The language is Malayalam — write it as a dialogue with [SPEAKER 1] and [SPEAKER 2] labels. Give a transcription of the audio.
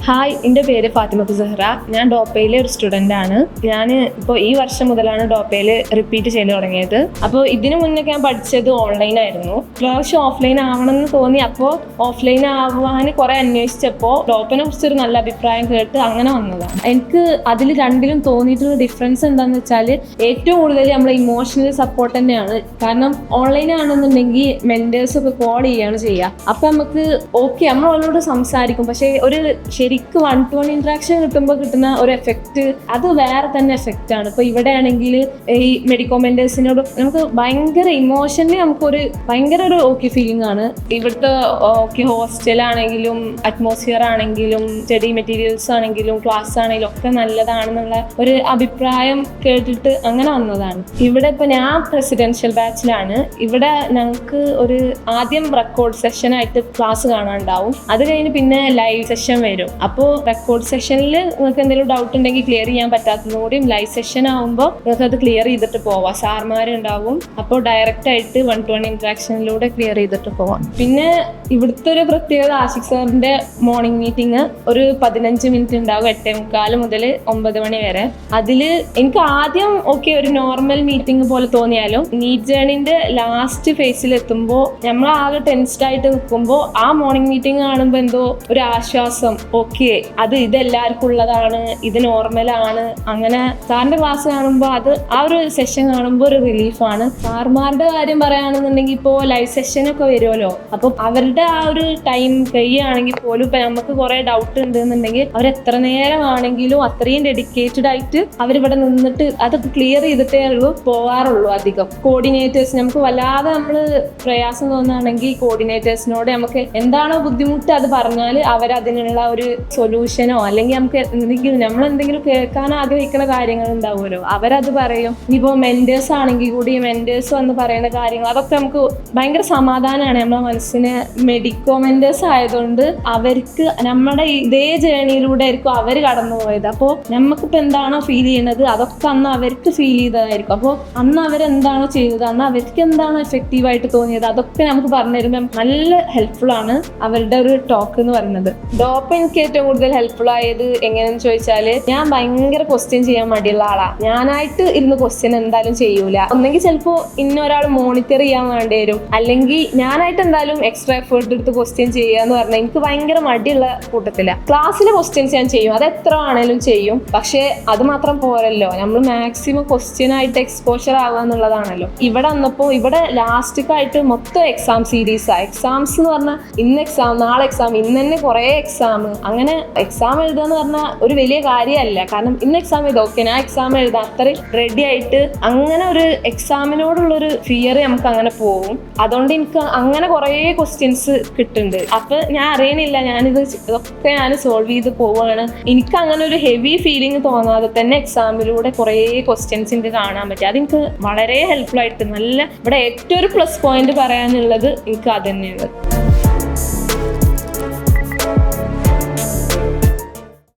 [SPEAKER 1] ഹായ്, എൻ്റെ പേര് ഫാത്തിമത്ത് സഹ്റ. ഞാൻ ഡോപ്പയിലെ ഒരു സ്റ്റുഡൻ്റ് ആണ്. ഞാൻ ഇപ്പോൾ ഈ വർഷം മുതലാണ് ഡോപ്പയിൽ റിപ്പീറ്റ് ചെയ്ത് തുടങ്ങിയത്. അപ്പോൾ ഇതിനു മുന്നേ ഞാൻ പഠിച്ചത് ഓൺലൈനായിരുന്നു. പ്രാവശ്യം ഓഫ്ലൈൻ ആവണമെന്ന് തോന്നി. അപ്പോൾ ഓഫ്ലൈൻ ആവാൻ കുറേ അന്വേഷിച്ചപ്പോൾ ഡോപ്പിനെ കുറിച്ചൊരു നല്ല അഭിപ്രായം കേട്ട് അങ്ങനെ വന്നതാണ്. എനിക്ക് അതിൽ രണ്ടിലും തോന്നിയിട്ടുള്ള ഡിഫറൻസ് എന്താണെന്ന് വെച്ചാൽ ഏറ്റവും കൂടുതൽ നമ്മൾ ഇമോഷണൽ സപ്പോർട്ട് തന്നെയാണ്. കാരണം ഓൺലൈൻ ആണെന്നുണ്ടെങ്കിൽ മെൻറ്റേഴ്സൊക്കെ കോൾ ചെയ്യുകയാണ് ചെയ്യുക. അപ്പം നമുക്ക് ഓക്കെ നമ്മൾ അവരോട് സംസാരിക്കും, പക്ഷേ ഒരു ശരിക്കും 1-to-1 ഇൻട്രാക്ഷൻ കിട്ടുമ്പോൾ കിട്ടുന്ന ഒരു എഫക്റ്റ് അത് വേറെ തന്നെ എഫക്റ്റ് ആണ്. ഇപ്പോൾ ഇവിടെ ആണെങ്കിൽ ഈ മെഡിക്കോമെൻറ്റേഴ്സിനോട് നമുക്ക് ഭയങ്കര ഇമോഷണലി നമുക്കൊരു ഭയങ്കര ഒരു ഓക്കെ ഫീലിംഗ് ആണ്. ഇവിടുത്തെ ഓക്കെ ഹോസ്റ്റലാണെങ്കിലും അറ്റ്മോസ്ഫിയർ ആണെങ്കിലും സ്റ്റഡി മെറ്റീരിയൽസ് ആണെങ്കിലും ക്ലാസ് ആണെങ്കിലും ഒക്കെ നല്ലതാണെന്നുള്ള ഒരു അഭിപ്രായം കേട്ടിട്ട് അങ്ങനെ വന്നതാണ്. ഇവിടെ ഇപ്പോൾ ഞാൻ റെസിഡൻഷ്യൽ ബാച്ചിലാണ്. ഇവിടെ ഞങ്ങൾക്ക് ഒരു ആദ്യം റെക്കോർഡ് സെഷനായിട്ട് ക്ലാസ് കാണാനുണ്ടാവും. അത് കഴിഞ്ഞ് പിന്നെ ലൈവ് സെഷൻ വരും. അപ്പോൾ റെക്കോർഡ് സെഷനിൽ നിങ്ങൾക്ക് എന്തെങ്കിലും ഡൗട്ട് ഉണ്ടെങ്കിൽ ക്ലിയർ ചെയ്യാൻ പറ്റാത്തതുകൂടിയും ലൈവ് സെഷൻ ആകുമ്പോൾ നിങ്ങൾക്ക് അത് ക്ലിയർ ചെയ്തിട്ട് പോവാം. സാർമാരുണ്ടാവും. അപ്പോൾ ഡയറക്റ്റ് ആയിട്ട് 1-to-1 ഇൻട്രാക്ഷനിലൂടെ ക്ലിയർ ചെയ്തിട്ട് പോവാം. പിന്നെ ഇവിടുത്തെ ഒരു പ്രത്യേകത ആഷിഖ് സാറിൻ്റെ മോർണിംഗ് മീറ്റിംഗ് ഒരു 15 മിനിറ്റ് ഉണ്ടാവും, 8:45 മുതൽ 9 മണി വരെ. അതിൽ എനിക്ക് ആദ്യം ഓക്കെ ഒരു നോർമൽ മീറ്റിംഗ് പോലെ തോന്നിയാലും നീറ്റ് ജേണിൻ്റെ ലാസ്റ്റ് ഫേസിൽ എത്തുമ്പോൾ നമ്മൾ ആകെ ടെൻസ്ഡ് ആയിട്ട് നിൽക്കുമ്പോൾ ആ മോർണിംഗ് മീറ്റിംഗ് കാണുമ്പോൾ എന്തോ ഒരു ആശ്വാസം. ഓക്കെ, അത് ഇതെല്ലാവർക്കും ഉള്ളതാണ്, ഇത് നോർമലാണ്. അങ്ങനെ സാറിൻ്റെ ക്ലാസ് കാണുമ്പോൾ അത് ആ ഒരു സെഷൻ കാണുമ്പോൾ ഒരു റിലീഫാണ്. സാർമാരുടെ കാര്യം പറയുകയാണെന്നുണ്ടെങ്കിൽ ഇപ്പോൾ ലൈവ് സെഷനൊക്കെ വരുമല്ലോ, അപ്പം അവരുടെ ആ ഒരു ടൈം കഴിയുകയാണെങ്കിൽ പോലും ഇപ്പം നമുക്ക് കുറേ ഡൗട്ട് ഉണ്ടെന്നുണ്ടെങ്കിൽ അവർ എത്ര നേരമാണെങ്കിലും അത്രയും ഡെഡിക്കേറ്റഡ് ആയിട്ട് അവരിവിടെ നിന്നിട്ട് അതൊക്കെ ക്ലിയർ ചെയ്തിട്ടേ പോകാറുള്ളൂ. അധികം കോർഡിനേറ്റേഴ്സ് നമുക്ക് വല്ലാതെ നമ്മൾ പ്രയാസം തോന്നുകയാണെങ്കിൽ കോർഡിനേറ്റേഴ്സിനോട് നമുക്ക് എന്താണോ ബുദ്ധിമുട്ട് അത് പറഞ്ഞാൽ അവരതിനുള്ള ഒരു സൊല്യൂഷനോ അല്ലെങ്കിൽ നമുക്ക് നമ്മളെന്തെങ്കിലും കേൾക്കാൻ ആഗ്രഹിക്കുന്ന കാര്യങ്ങൾ ഉണ്ടാവുമല്ലോ, അവരത് പറയും. ഇനിയിപ്പോൾ മെൻറ്റേഴ്സ് ആണെങ്കിൽ കൂടി മെൻറ്റേഴ്സ് വന്ന് പറയുന്ന കാര്യങ്ങൾ അതൊക്കെ നമുക്ക് ഭയങ്കര സമാധാനമാണ് നമ്മളെ മനസ്സിന്. മെഡിക്കോ മെൻറ്റേഴ്സ് ആയതുകൊണ്ട് അവർക്ക് നമ്മുടെ ഇതേ ജേണിയിലൂടെ ആയിരിക്കും അവർ കടന്നു പോയത്. അപ്പോൾ നമുക്കിപ്പോൾ എന്താണോ ഫീൽ ചെയ്യുന്നത് അതൊക്കെ അന്ന് അവർക്ക് ഫീൽ ചെയ്തതായിരിക്കും. അപ്പോൾ അന്ന് അവരെന്താണോ ചെയ്തത്, അന്ന് അവർക്ക് എന്താണോ എഫക്റ്റീവായിട്ട് തോന്നിയത് അതൊക്കെ നമുക്ക് പറഞ്ഞു തരുമ്പോൾ നല്ല ഹെൽപ്ഫുൾ ആണ് അവരുടെ ഒരു ടോക്ക് എന്ന് പറയുന്നത്. ഡോപ്പ് എനിക്ക് ഏറ്റവും കൂടുതൽ ഹെൽപ്ഫുൾ ആയത് എങ്ങനെയെന്ന് ചോദിച്ചാൽ, ഞാൻ ഭയങ്കര ക്വസ്റ്റ്യൻ ചെയ്യാൻ മടിയുള്ള ആളാണ്. ഞാനായിട്ട് ഇരുന്ന് ക്വസ്റ്റ്യൻ എന്തായാലും ചെയ്യൂല. ഒന്നെങ്കിൽ ചിലപ്പോൾ ഇന്നൊരാൾ മോണിറ്റർ ചെയ്യാൻ വേണ്ടി വരും, അല്ലെങ്കിൽ ഞാനായിട്ട് എന്തായാലും എക്സ്ട്രാ എഫേർട്ട് എടുത്ത് ക്വസ്റ്റ്യൻ ചെയ്യുക എന്ന് പറഞ്ഞാൽ എനിക്ക് ഭയങ്കര മടിയുള്ള കൂട്ടത്തില്ല. ക്ലാസ്സിലെ ക്വസ്റ്റ്യൻസ് ഞാൻ ചെയ്യും, അത് എത്ര ആണെങ്കിലും ചെയ്യും. പക്ഷേ അത് മാത്രം പോരല്ലോ, നമ്മൾ മാക്സിമം ക്വസ്റ്റ്യനായിട്ട് എക്സ്പോഷർ ആവുക എന്നുള്ളതാണല്ലോ. ഇവിടെ വന്നപ്പോൾ ഇവിടെ ലാസ്റ്റിക്കായിട്ട് മൊത്തം എക്സാം സീരീസാണ്. എക്സാംസ് എന്ന് പറഞ്ഞാൽ ഇന്ന് എക്സാം, നാളെ എക്സാം, ഇന്ന് തന്നെ കുറേ എക്സാം. അങ്ങനെ എക്സാം എഴുതുക എന്ന് പറഞ്ഞാൽ ഒരു വലിയ കാര്യമല്ല. കാരണം ഇന്ന് എക്സാം എഴുതാം, ഓക്കെ ഞാൻ എക്സാം എഴുതാം, അത്രയും റെഡി ആയിട്ട് അങ്ങനെ ഒരു എക്സാമിനോടുള്ളൊരു ഫിയർ നമുക്ക് അങ്ങനെ പോകും. അതുകൊണ്ട് എനിക്ക് അങ്ങനെ കുറേ ക്വസ്റ്റ്യൻസ് കിട്ടുന്നുണ്ട്. അപ്പം ഞാൻ അറിയണില്ല, ഇതൊക്കെ ഞാൻ സോൾവ് ചെയ്ത് പോവുകയാണ്. എനിക്ക് അങ്ങനെ ഒരു ഹെവി ഫീലിംഗ് തോന്നാതെ തന്നെ എക്സാമിലൂടെ കുറേ ക്വസ്റ്റ്യൻസ് എനിക്ക് കാണാൻ പറ്റി. അതെനിക്ക് വളരെ ഹെൽപ്ഫുൾ ആയിട്ട് നല്ല ഇവിടെ ഏറ്റവും ഒരു പ്ലസ് പോയിന്റ് പറയാനുള്ളത് എനിക്ക് അത് തന്നെയാണ്.